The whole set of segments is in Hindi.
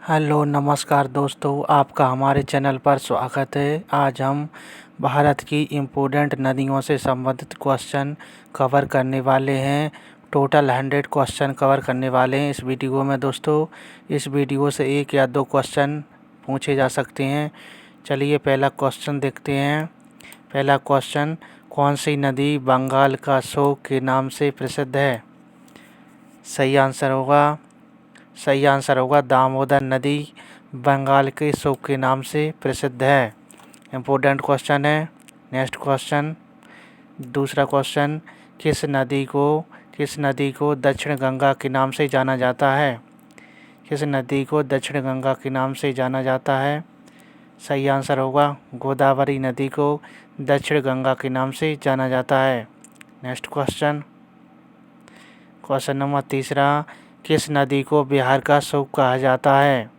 हेलो नमस्कार दोस्तों, आपका हमारे चैनल पर स्वागत है। आज हम भारत की इम्पोर्टेंट नदियों से संबंधित क्वेश्चन कवर करने वाले हैं। टोटल 100 क्वेश्चन कवर करने वाले हैं इस वीडियो में दोस्तों। इस वीडियो से एक या दो क्वेश्चन पूछे जा सकते हैं। चलिए पहला क्वेश्चन देखते हैं। पहला क्वेश्चन, कौन सी नदी बंगाल का शोक के नाम से प्रसिद्ध है? सही आंसर होगा दामोदर नदी बंगाल के शोक के नाम से प्रसिद्ध है। इम्पोर्टेंट क्वेश्चन है। नेक्स्ट क्वेश्चन, दूसरा क्वेश्चन, किस नदी को दक्षिण गंगा के नाम से जाना जाता है? किस नदी को दक्षिण गंगा के नाम से जाना जाता है? सही आंसर होगा गोदावरी नदी को दक्षिण गंगा के नाम से जाना जाता है। नेक्स्ट क्वेश्चन नंबर तीसरा, किस नदी को बिहार का शोक कहा जाता है?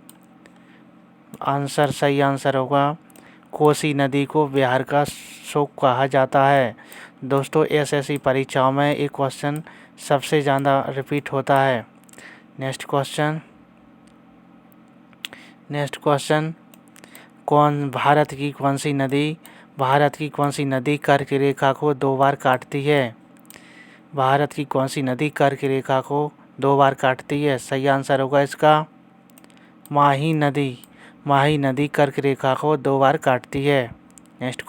सही आंसर होगा कोसी नदी को बिहार का शोक कहा जाता है। दोस्तों, एसएससी परीक्षाओं में एक क्वेश्चन सबसे ज़्यादा रिपीट होता है। नेक्स्ट क्वेश्चन, भारत की कौन सी नदी कर्क रेखा को 2 बार काटती है? भारत की कौन सी नदी कर्क रेखा को 2 बार काटती है? सही आंसर होगा इसका माही नदी कर्क रेखा को 2 बार काटती है। नेक्स्ट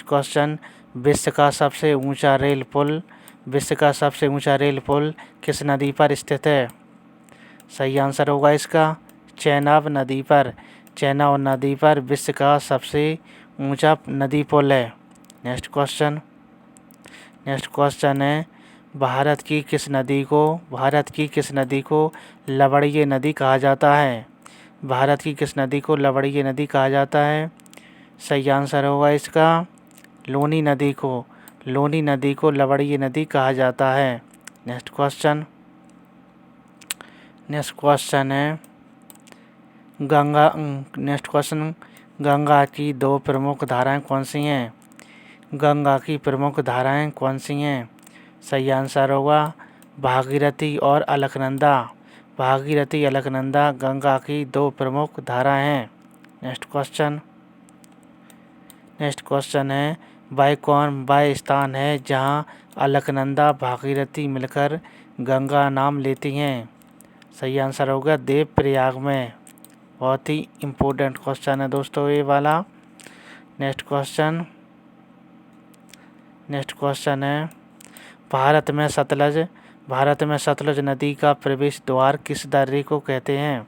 क्वेश्चन, विश्व का सबसे ऊंचा रेल पुल किस नदी पर स्थित है? सही आंसर होगा इसका चेनाब नदी पर विश्व का सबसे ऊंचा नदी पुल है। नेक्स्ट क्वेश्चन है, भारत की किस नदी को लवणीय नदी कहा जाता है? भारत की किस नदी को लवणीय नदी कहा जाता है? सही आंसर होगा इसका लोनी नदी को लवणीय नदी कहा जाता है। नेक्स्ट क्वेश्चन है, गंगा की 2 प्रमुख धाराएं कौन सी हैं? गंगा की प्रमुख धाराएं कौन सी हैं? सही आंसर होगा भागीरथी और अलकनंदा गंगा की 2 प्रमुख धाराएं हैं। नेक्स्ट क्वेश्चन है, वह स्थान है जहां अलकनंदा भागीरथी मिलकर गंगा नाम लेती हैं? सही आंसर होगा देवप्रयाग में। बहुत ही इम्पोर्टेंट क्वेश्चन है दोस्तों ये वाला। नेक्स्ट क्वेश्चन है, भारत में सतलज नदी का प्रवेश द्वार किस दर्रे को कहते हैं?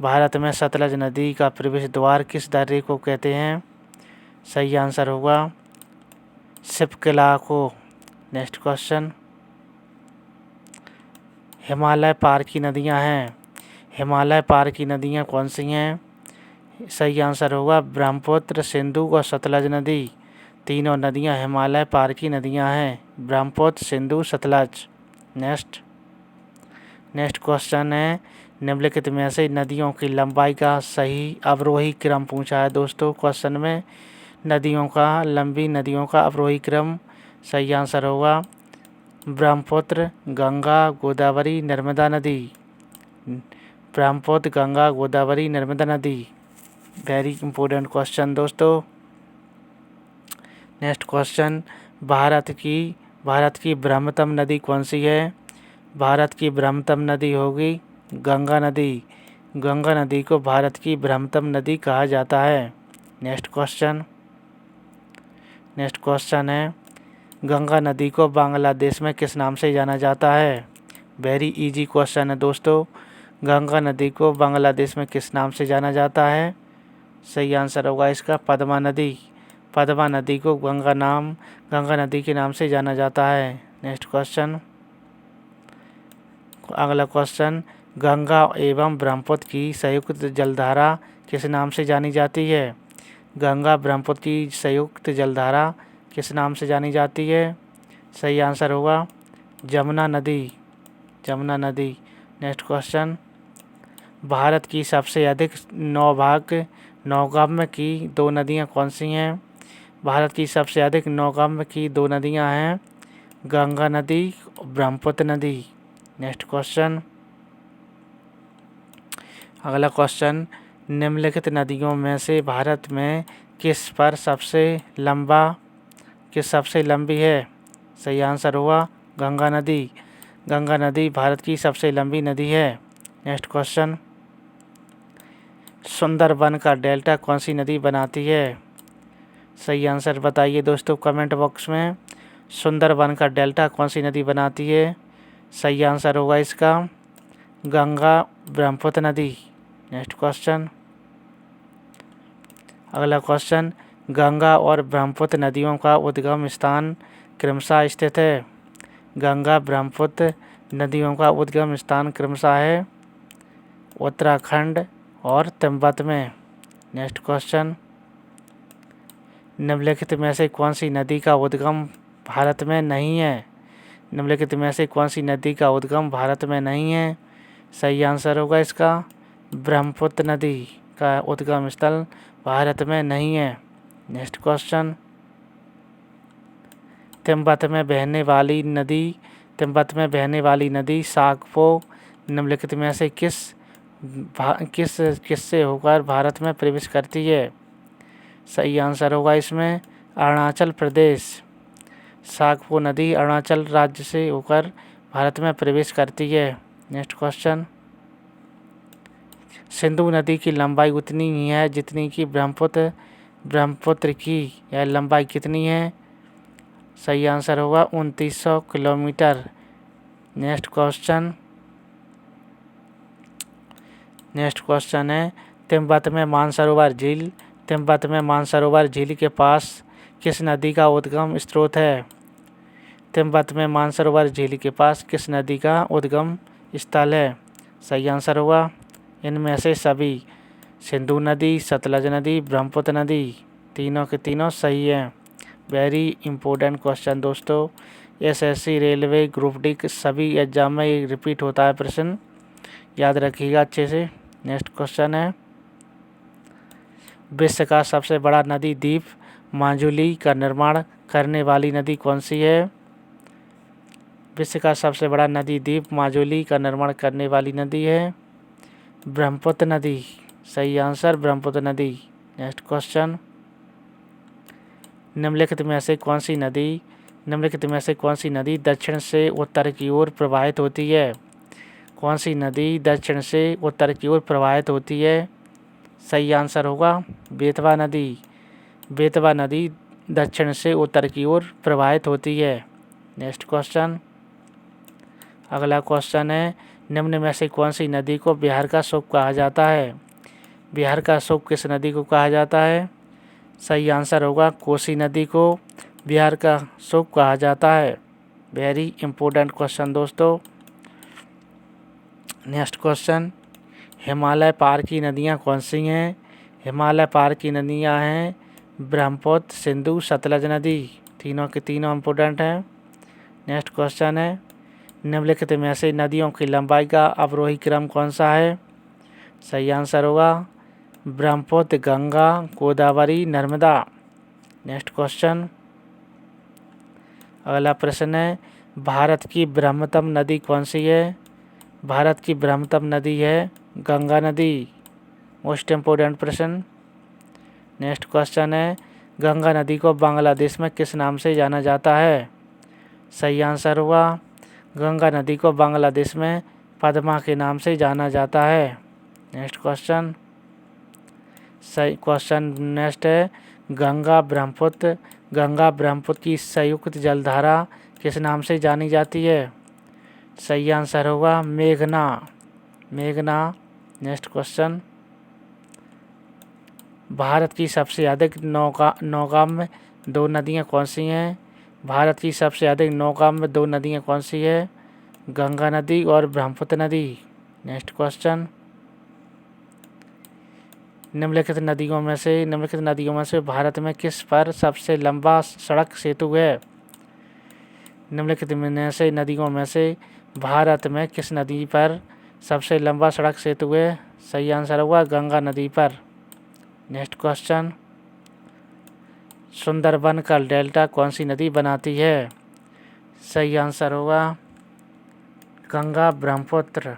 भारत में सतलज नदी का प्रवेश द्वार किस दर्रे को कहते हैं? सही आंसर होगा शिप्किला को। नेक्स्ट क्वेश्चन, हिमालय पार की नदियाँ कौन सी हैं? सही आंसर होगा ब्रह्मपुत्र, सिंधु और सतलज नदी। तीनों नदियाँ हिमालय पार की नदियाँ हैं, ब्रह्मपुत्र, सिंधु, सतलज। नेक्स्ट क्वेश्चन है, निम्नलिखित में से नदियों की लंबाई का सही अवरोही क्रम पूछा है दोस्तों क्वेश्चन में। नदियों का अवरोही क्रम। सही आंसर होगा ब्रह्मपुत्र, गंगा, गोदावरी, नर्मदा नदी। ब्रह्मपुत्र, गंगा, गोदावरी, नर्मदा नदी। वेरी इंपॉर्टेंट क्वेश्चन दोस्तों। नेक्स्ट क्वेश्चन, भारत की बृहत्तम नदी कौन सी है? भारत की बृहत्तम नदी होगी गंगा नदी को भारत की बृहत्तम नदी कहा जाता है। नेक्स्ट क्वेश्चन है, गंगा नदी को बांग्लादेश में किस नाम से जाना जाता है? वेरी इजी क्वेश्चन है दोस्तों। गंगा नदी को बांग्लादेश में किस नाम से जाना जाता है? सही आंसर होगा इसका पद्मा नदी को गंगा नदी के नाम से जाना जाता है। नेक्स्ट अगला क्वेश्चन, गंगा एवं ब्रह्मपुत्र की संयुक्त जलधारा किस नाम से जानी जाती है? गंगा ब्रह्मपुत्र की संयुक्त जलधारा किस नाम से जानी जाती है? सही आंसर होगा जमुना नदी। नेक्स्ट क्वेश्चन, भारत की सबसे अधिक नौगम्य की 2 नदियाँ कौन सी हैं? भारत की सबसे अधिक नौगम्य की 2 नदियाँ हैं गंगा नदी, ब्रह्मपुत्र नदी। नेक्स्ट अगला क्वेश्चन, निम्नलिखित नदियों में से भारत में किस सबसे लंबी है? सही आंसर होगा गंगा नदी। गंगा नदी भारत की सबसे लंबी नदी है। नेक्स्ट क्वेश्चन, सुंदरबन का डेल्टा कौन सी नदी बनाती है? सही आंसर बताइए दोस्तों कमेंट बॉक्स में। सुंदरबन का डेल्टा कौन सी नदी बनाती है? सही आंसर होगा इसका गंगा ब्रह्मपुत्र नदी। नेक्स्ट क्वेश्चन, अगला क्वेश्चन, गंगा और ब्रह्मपुत्र नदियों का उद्गम स्थान क्रमशः स्थित है? गंगा ब्रह्मपुत्र नदियों का उद्गम स्थान क्रमशः है उत्तराखंड और तिब्बत में। नेक्स्ट क्वेश्चन, निम्नलिखित में से कौन सी नदी का उद्गम भारत में नहीं है? निम्नलिखित में से कौन सी नदी का उद्गम भारत में नहीं है? सही आंसर होगा इसका ब्रह्मपुत्र नदी का उद्गम स्थल भारत में नहीं है। नेक्स्ट क्वेश्चन, तिब्बत में बहने वाली नदी सागपो निम्नलिखित में से किससे होकर भारत में प्रवेश करती है? सही आंसर होगा इसमें अरुणाचल प्रदेश। सागपो नदी अरुणाचल राज्य से होकर भारत में प्रवेश करती है। नेक्स्ट क्वेश्चन, सिंधु नदी की लंबाई उतनी ही है जितनी कि ब्रह्मपुत्र की यह लंबाई कितनी है? सही आंसर होगा 2900 किलोमीटर। नेक्स्ट क्वेश्चन है, तिब्बत में मानसरोवर झील के पास किस नदी का उद्गम स्रोत है? तिब्बत में मानसरोवर झील के पास किस नदी का उद्गम स्थल है? सही आंसर होगा इनमें से सभी, सिंधु नदी, सतलज नदी, ब्रह्मपुत्र नदी, तीनों के तीनों सही हैं। वेरी इंपॉर्टेंट क्वेश्चन दोस्तों, एसएससी, रेलवे, ग्रुप डी के सभी एग्जाम में ये रिपीट होता है प्रश्न, याद रखिएगा अच्छे से। नेक्स्ट क्वेश्चन है, विश्व का सबसे बड़ा नदी द्वीप माजुली का निर्माण करने वाली नदी कौन सी है? विश्व का सबसे बड़ा नदी द्वीप माजुली का निर्माण करने वाली नदी है ब्रह्मपुत्र नदी। सही आंसर ब्रह्मपुत्र नदी। नेक्स्ट क्वेश्चन, निम्नलिखित में से कौन सी नदी दक्षिण से उत्तर की ओर प्रवाहित होती है? कौन सी नदी दक्षिण से उत्तर की ओर प्रवाहित होती है? सही आंसर होगा बेतवा नदी। बेतवा नदी दक्षिण से उत्तर की ओर प्रवाहित होती है। नेक्स्ट क्वेश्चन, अगला क्वेश्चन है, निम्न में से कौन सी नदी को बिहार का सूप कहा जाता है? बिहार का सूप किस नदी को कहा जाता है? सही आंसर होगा कोसी नदी को बिहार का सूप कहा जाता है। वेरी इंपॉर्टेंट क्वेश्चन दोस्तों। नेक्स्ट क्वेश्चन, हिमालय पार की नदियाँ कौन सी हैं? हिमालय पार की नदियाँ हैं ब्रह्मपुत्र, सिंधु, सतलज नदी, तीनों के तीनों इम्पोर्टेंट हैं। नेक्स्ट क्वेश्चन है, निम्नलिखित में से नदियों की लंबाई का अवरोही क्रम कौन सा है? सही आंसर होगा ब्रह्मपुत्र, गंगा, गोदावरी, नर्मदा। नेक्स्ट क्वेश्चन, अगला प्रश्न है, भारत की बृहत्तम नदी कौन सी है? भारत की बृहत्तम नदी है गंगा नदी। मोस्ट इम्पोर्टेंट प्रश्न। नेक्स्ट क्वेश्चन है, गंगा नदी को बांग्लादेश में किस नाम से जाना जाता है? सही आंसर हुआ गंगा नदी को बांग्लादेश में पद्मा के नाम से जाना जाता है। नेक्स्ट क्वेश्चन, सही क्वेश्चन नेक्स्ट है, गंगा ब्रह्मपुत्र की संयुक्त जलधारा किस नाम से जानी जाती है? सही आंसर होगा मेघना। नेक्स्ट क्वेश्चन, भारत की सबसे अधिक नौगाम्य दो नदियाँ कौन सी हैं? भारत की सबसे अधिक नौगाम्य दो नदियाँ कौन सी है? गंगा नदी और ब्रह्मपुत्र नदी। नेक्स्ट क्वेश्चन, निम्नलिखित नदियों में से भारत में किस पर सबसे लंबा सड़क सेतु है? निम्नलिखित में से नदियों में से भारत में किस नदी पर सबसे लंबा सड़क सेतु है? सही आंसर होगा गंगा नदी पर। नेक्स्ट क्वेश्चन, सुंदरबन का डेल्टा कौन सी नदी बनाती है? सही आंसर होगा गंगा ब्रह्मपुत्र।